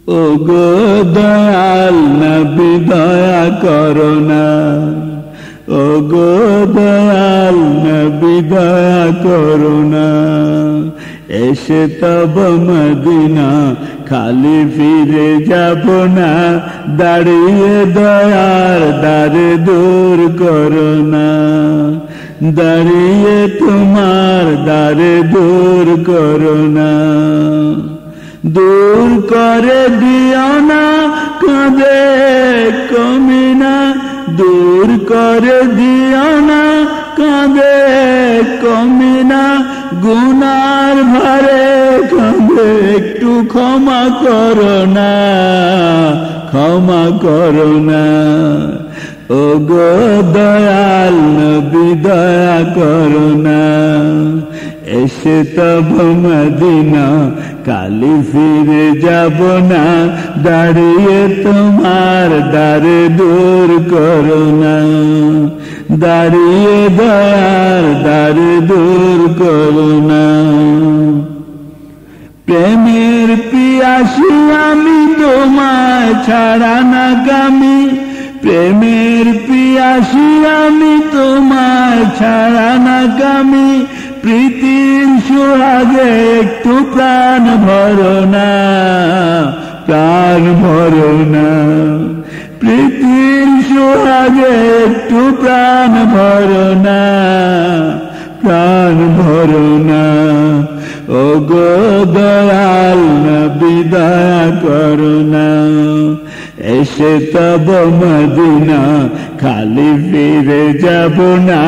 ওগো দয়াল নবী দয়া করো না, ওগো দয়াল নবী দয়া করো না। এসে তব মদিনা খালি ফিরে যাব না, দাঁড়িয়ে দয়ার দ্বারে দূর করো না, দাঁড়িয়ে তোমার দ্বারে দূর করো না। দূর করে দিও না কাঁদে কমিনা, দূর করে দিও না কাঁদে কমিনা, গুনার ভারে কাঁদে একটু ক্ষমা করো না, ক্ষমা করো না। ওগো দয়াল নবী দয়া করো না। এসে তব মদিনা কালি ফিরে যাব না, দাঁড়িয়ে তোমার দ্বারে দূর করো না, দাঁড়িয়ে দয়ার দ্বারে দূর করো না। প্রেমের পিয়াসী আমি তোমায় ছাড়া না গামী, প্রেমের পিয়াসী আমি তোমায় ছাড়া না গামী, প্রীতির সুহাগে একটু প্রাণ ভরো না, প্রাণ ভরো না। প্রীতির সুহাগে একটু প্রাণ ভরো না, প্রাণ ভরো না। ওগো দয়াল নবী দয়া করো না। এসে তব মদিনা খালি ফিরে যাব না,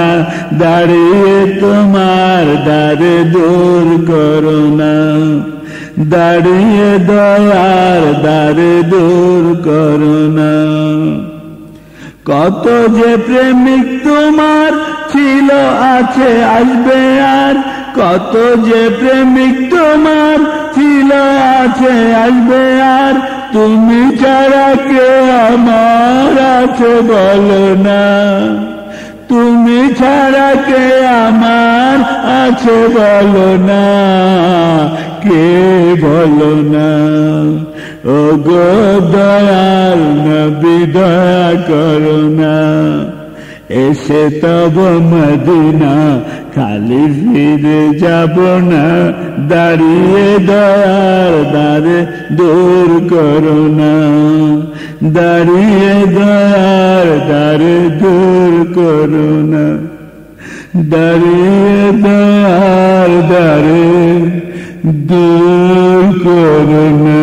দাঁড়িয়ে তোমার দ্বারে দূর করো না, দাঁড়িয়ে দয়ার দ্বারে দূর করো না। কত যে প্রেমিক তোমার ছিল আছে আসবে আর, কত যে প্রেমিক তোমার ছিল আছে আসবে আর, তুমি ছাড়া কে আমার আছে বলো না, তুমি ছাড়া কে আমার আছে বলো না, কে বলো না। ওগো দয়াল নবী দয়া করো না। এসে তব মদিনা খালি ফিরে যাব না, দাঁড়িয়ে দয়ার দ্বারে দূর করো না, দাঁড়িয়ে দয়ার দ্বারে দূর করো না, দাঁড়িয়ে দয়ার দ্বারে দূর করো না।